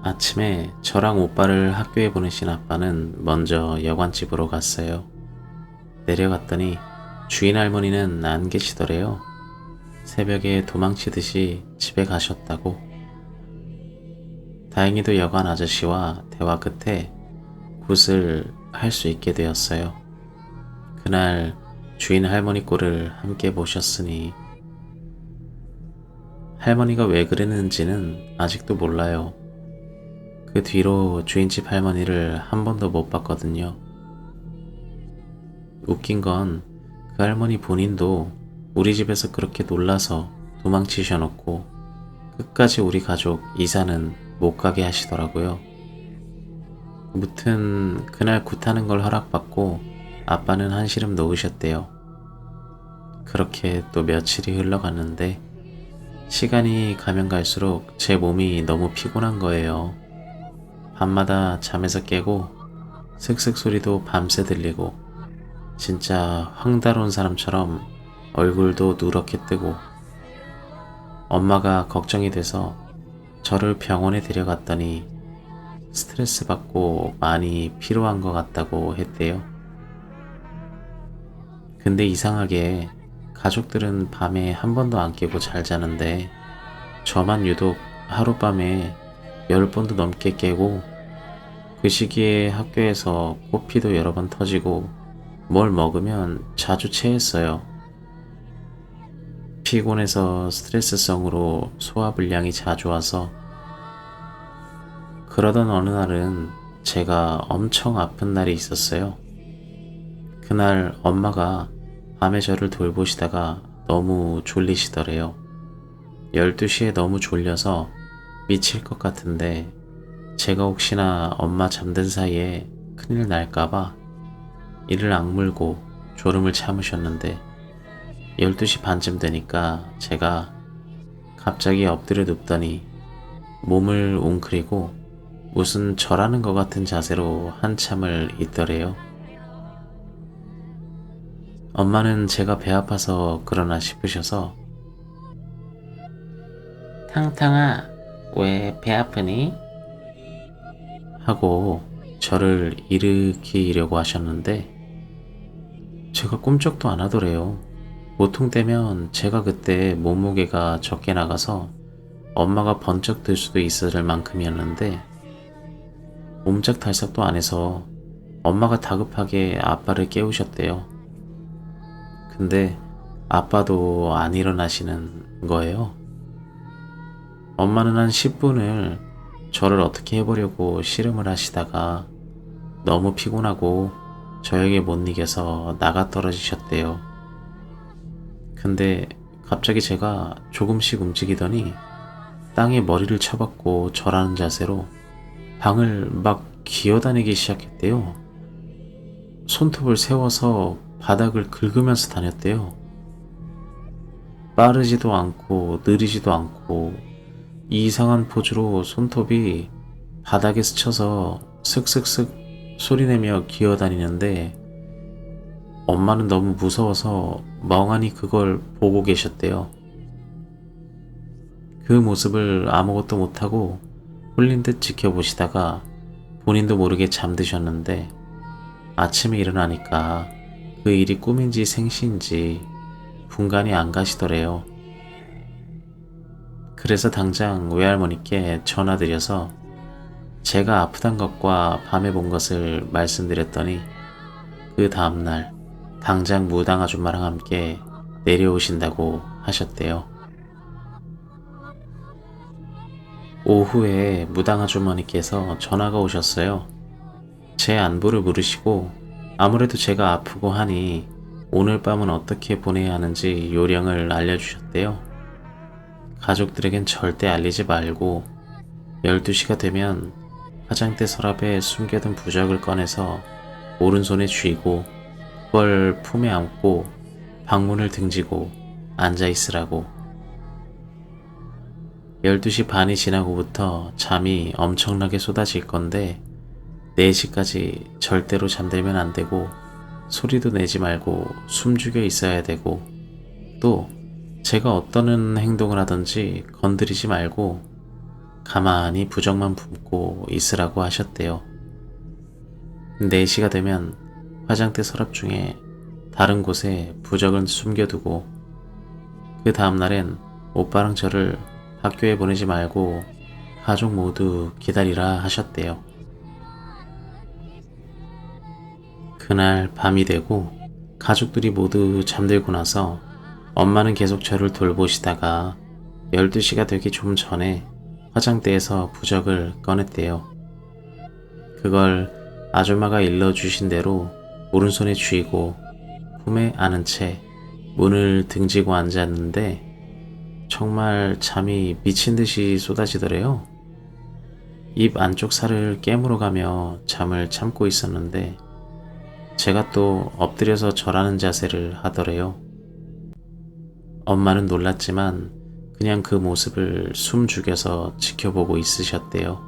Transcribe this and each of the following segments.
아침에 저랑 오빠를 학교에 보내신 아빠는 먼저 여관집으로 갔어요. 내려갔더니 주인 할머니는 안 계시더래요. 새벽에 도망치듯이 집에 가셨다고. 다행히도 여관 아저씨와 대화 끝에 굿을 할 수 있게 되었어요. 그날 주인 할머니 꼴을 함께 보셨으니 할머니가 왜 그랬는지는 아직도 몰라요. 그 뒤로 주인집 할머니를 한 번도 못 봤거든요. 웃긴 건 그 할머니 본인도 우리 집에서 그렇게 놀라서 도망치셔놓고 끝까지 우리 가족 이사는 못 가게 하시더라고요. 무튼 그날 굿하는 걸 허락받고 아빠는 한시름 놓으셨대요. 그렇게 또 며칠이 흘러갔는데 시간이 가면 갈수록 제 몸이 너무 피곤한 거예요. 밤마다 잠에서 깨고 슥슥 소리도 밤새 들리고 진짜 황달온 사람처럼 얼굴도 누렇게 뜨고 엄마가 걱정이 돼서 저를 병원에 데려갔더니 스트레스 받고 많이 피로한 것 같다고 했대요. 근데 이상하게 가족들은 밤에 한 번도 안 깨고 잘 자는데 저만 유독 하룻밤에 10번도 넘게 깨고 그 시기에 학교에서 코피도 여러 번 터지고 뭘 먹으면 자주 체했어요. 피곤해서 스트레스성으로 소화불량이 자주 와서 그러던 어느 날은 제가 엄청 아픈 날이 있었어요. 그날 엄마가 밤에 저를 돌보시다가 너무 졸리시더래요. 12시에 너무 졸려서 미칠 것 같은데 제가 혹시나 엄마 잠든 사이에 큰일 날까봐 이를 악물고 졸음을 참으셨는데 12시 반쯤 되니까 제가 갑자기 엎드려 눕더니 몸을 웅크리고 무슨 절하는 것 같은 자세로 한참을 있더래요. 엄마는 제가 배 아파서 그러나 싶으셔서 탕탕아, 왜 배 아프니? 하고 저를 일으키려고 하셨는데 제가 꿈쩍도 안 하더래요. 보통 때면 제가 그때 몸무게가 적게 나가서 엄마가 번쩍 들 수도 있을 만큼이었는데 옴짝달싹도 안 해서 엄마가 다급하게 아빠를 깨우셨대요. 근데 아빠도 안 일어나시는 거예요. 엄마는 한 10분을 저를 어떻게 해보려고 씨름을 하시다가 너무 피곤하고 저에게 못 이겨서 나가 떨어지셨대요. 근데 갑자기 제가 조금씩 움직이더니 땅에 머리를 쳐박고 절하는 자세로 방을 막 기어다니기 시작했대요. 손톱을 세워서 바닥을 긁으면서 다녔대요. 빠르지도 않고 느리지도 않고 이상한 포즈로 손톱이 바닥에 스쳐서 슥슥슥 소리내며 기어다니는데 엄마는 너무 무서워서 멍하니 그걸 보고 계셨대요. 그 모습을 아무것도 못하고 홀린 듯 지켜보시다가 본인도 모르게 잠드셨는데 아침에 일어나니까 그 일이 꿈인지 생시인지 분간이 안 가시더래요. 그래서 당장 외할머니께 전화드려서 제가 아프단 것과 밤에 본 것을 말씀드렸더니 그 다음날 당장 무당 아줌마랑 함께 내려오신다고 하셨대요. 오후에 무당 아주머니께서 전화가 오셨어요. 제 안부를 물으시고 아무래도 제가 아프고 하니 오늘 밤은 어떻게 보내야 하는지 요령을 알려주셨대요. 가족들에겐 절대 알리지 말고 12시가 되면 화장대 서랍에 숨겨둔 부적을 꺼내서 오른손에 쥐고 그걸 품에 안고 방문을 등지고 앉아있으라고. 12시 반이 지나고부터 잠이 엄청나게 쏟아질 건데 4시까지 절대로 잠들면 안 되고 소리도 내지 말고 숨죽여 있어야 되고 또 제가 어떤 행동을 하든지 건드리지 말고 가만히 부적만 품고 있으라고 하셨대요. 4시가 되면 화장대 서랍 중에 다른 곳에 부적을 숨겨두고 그 다음날엔 오빠랑 저를 학교에 보내지 말고 가족 모두 기다리라 하셨대요. 그날 밤이 되고 가족들이 모두 잠들고 나서 엄마는 계속 저를 돌보시다가 12시가 되기 좀 전에 화장대에서 부적을 꺼냈대요. 그걸 아줌마가 일러주신 대로 오른손에 쥐고 품에 안은 채 문을 등지고 앉았는데 정말 잠이 미친 듯이 쏟아지더래요. 입 안쪽 살을 깨물어 가며 잠을 참고 있었는데 제가 또 엎드려서 절하는 자세를 하더래요. 엄마는 놀랐지만 그냥 그 모습을 숨 죽여서 지켜보고 있으셨대요.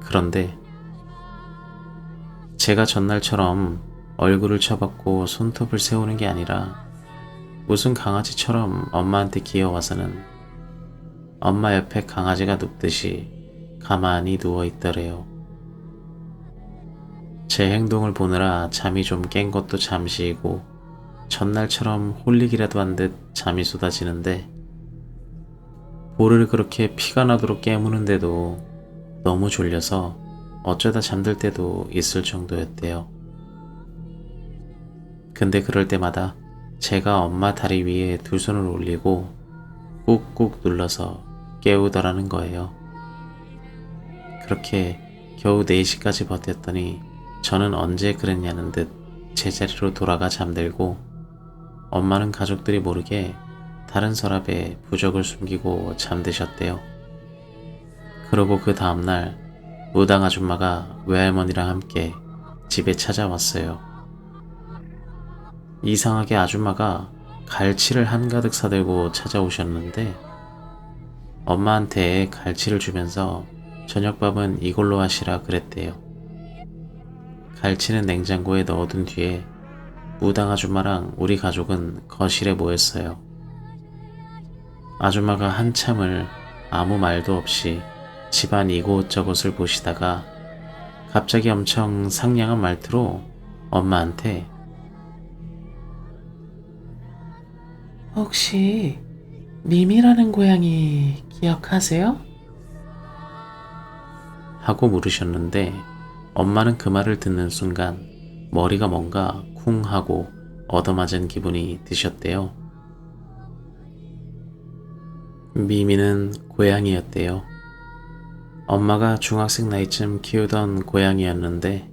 그런데 제가 전날처럼 얼굴을 쳐박고 손톱을 세우는 게 아니라 무슨 강아지처럼 엄마한테 기어와서는 엄마 옆에 강아지가 눕듯이 가만히 누워있더래요. 제 행동을 보느라 잠이 좀 깬 것도 잠시이고 전날처럼 홀리기라도 한 듯 잠이 쏟아지는데 볼을 그렇게 피가 나도록 깨무는데도 너무 졸려서 어쩌다 잠들 때도 있을 정도였대요. 근데 그럴 때마다 제가 엄마 다리 위에 두 손을 올리고 꾹꾹 눌러서 깨우더라는 거예요. 그렇게 겨우 4시까지 버텼더니 저는 언제 그랬냐는 듯 제자리로 돌아가 잠들고 엄마는 가족들이 모르게 다른 서랍에 부적을 숨기고 잠드셨대요. 그러고 그 다음날 무당 아줌마가 외할머니랑 함께 집에 찾아왔어요. 이상하게 아줌마가 갈치를 한가득 사들고 찾아오셨는데 엄마한테 갈치를 주면서 저녁밥은 이걸로 하시라 그랬대요. 갈치는 냉장고에 넣어둔 뒤에 무당 아줌마랑 우리 가족은 거실에 모였어요. 아줌마가 한참을 아무 말도 없이 집안 이곳저곳을 보시다가 갑자기 엄청 상냥한 말투로 엄마한테 혹시 미미라는 고양이 기억하세요? 하고 물으셨는데 엄마는 그 말을 듣는 순간 머리가 뭔가 쿵 하고 얻어맞은 기분이 드셨대요. 미미는 고양이였대요. 엄마가 중학생 나이쯤 키우던 고양이였는데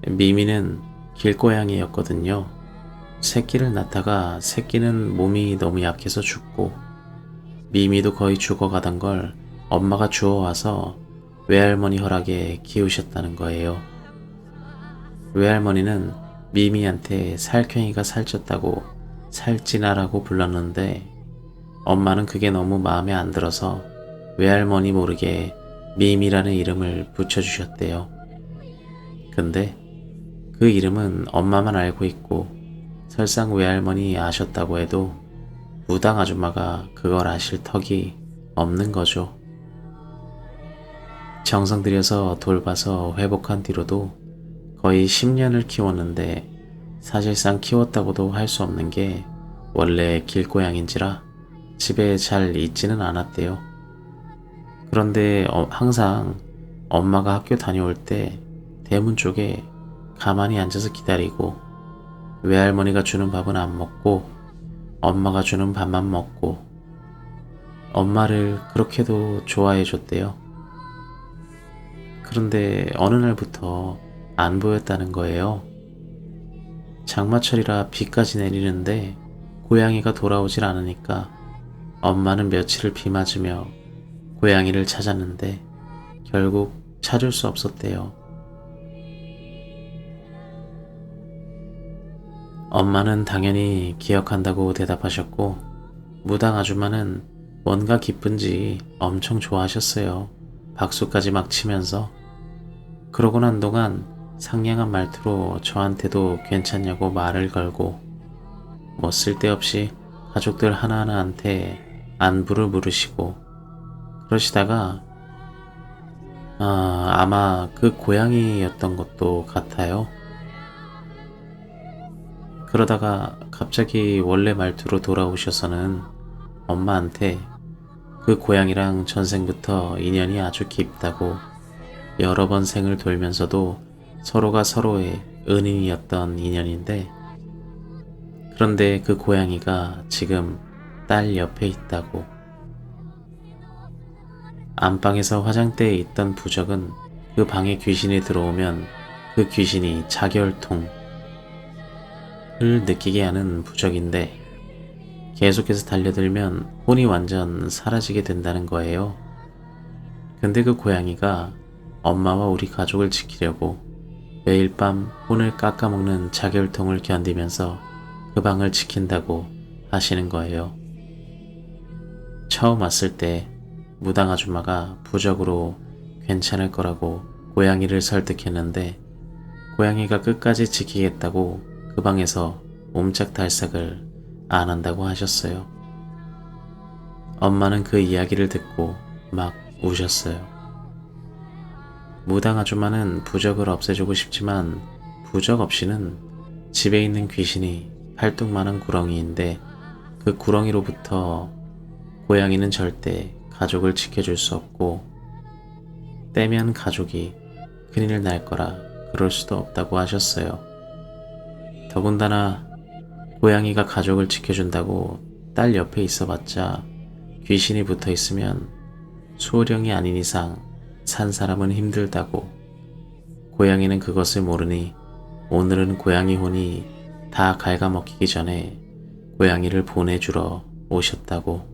미미는 길고양이였거든요. 새끼를 낳다가 새끼는 몸이 너무 약해서 죽고 미미도 거의 죽어가던 걸 엄마가 주워와서 외할머니 허락에 키우셨다는 거예요. 외할머니는 미미한테 살쾡이가 살쪘다고 살찌나라고 불렀는데 엄마는 그게 너무 마음에 안 들어서 외할머니 모르게 미미라는 이름을 붙여주셨대요. 근데 그 이름은 엄마만 알고 있고 설상 외할머니 아셨다고 해도 무당 아줌마가 그걸 아실 턱이 없는 거죠. 정성 들여서 돌봐서 회복한 뒤로도 거의 10년을 키웠는데 사실상 키웠다고도 할 수 없는 게 원래 길고양인지라 집에 잘 있지는 않았대요. 그런데 항상 엄마가 학교 다녀올 때 대문 쪽에 가만히 앉아서 기다리고 외할머니가 주는 밥은 안 먹고 엄마가 주는 밥만 먹고 엄마를 그렇게도 좋아해 줬대요. 그런데 어느 날부터 안 보였다는 거예요. 장마철이라 비까지 내리는데 고양이가 돌아오질 않으니까 엄마는 며칠을 비 맞으며 고양이를 찾았는데 결국 찾을 수 없었대요. 엄마는 당연히 기억한다고 대답하셨고 무당 아줌마는 뭔가 기쁜지 엄청 좋아하셨어요. 박수까지 막 치면서. 그러고 난 동안 상냥한 말투로 저한테도 괜찮냐고 말을 걸고 뭐 쓸데없이 가족들 하나하나한테 안부를 물으시고 그러시다가 아마 그 고양이였던 것도 같아요. 그러다가 갑자기 원래 말투로 돌아오셔서는 엄마한테 그 고양이랑 전생부터 인연이 아주 깊다고, 여러 번 생을 돌면서도 서로가 서로의 은인이었던 인연인데, 그런데 그 고양이가 지금 딸 옆에 있다고. 안방에서 화장대에 있던 부적은 그 방에 귀신이 들어오면 그 귀신이 자결통을 느끼게 하는 부적인데, 계속해서 달려들면 혼이 완전 사라지게 된다는 거예요. 근데 그 고양이가 엄마와 우리 가족을 지키려고 매일 밤 혼을 깎아먹는 자결통을 견디면서 그 방을 지킨다고 하시는 거예요. 처음 왔을 때 무당 아줌마가 부적으로 괜찮을 거라고 고양이를 설득했는데, 고양이가 끝까지 지키겠다고 그 방에서 옴짝달싹을 안 한다고 하셨어요. 엄마는 그 이야기를 듣고 막 우셨어요. 무당 아줌마는 부적을 없애주고 싶지만 부적 없이는 집에 있는 귀신이 팔뚝만한 구렁이인데, 그 구렁이로부터 고양이는 절대 가족을 지켜줄 수 없고, 떼면 가족이 큰일 날 거라 그럴 수도 없다고 하셨어요. 더군다나 고양이가 가족을 지켜준다고 딸 옆에 있어봤자 귀신이 붙어 있으면 수호령이 아닌 이상 산 사람은 힘들다고. 고양이는 그것을 모르니 오늘은 고양이 혼이 다 갉아먹히기 전에 고양이를 보내주러 오셨다고.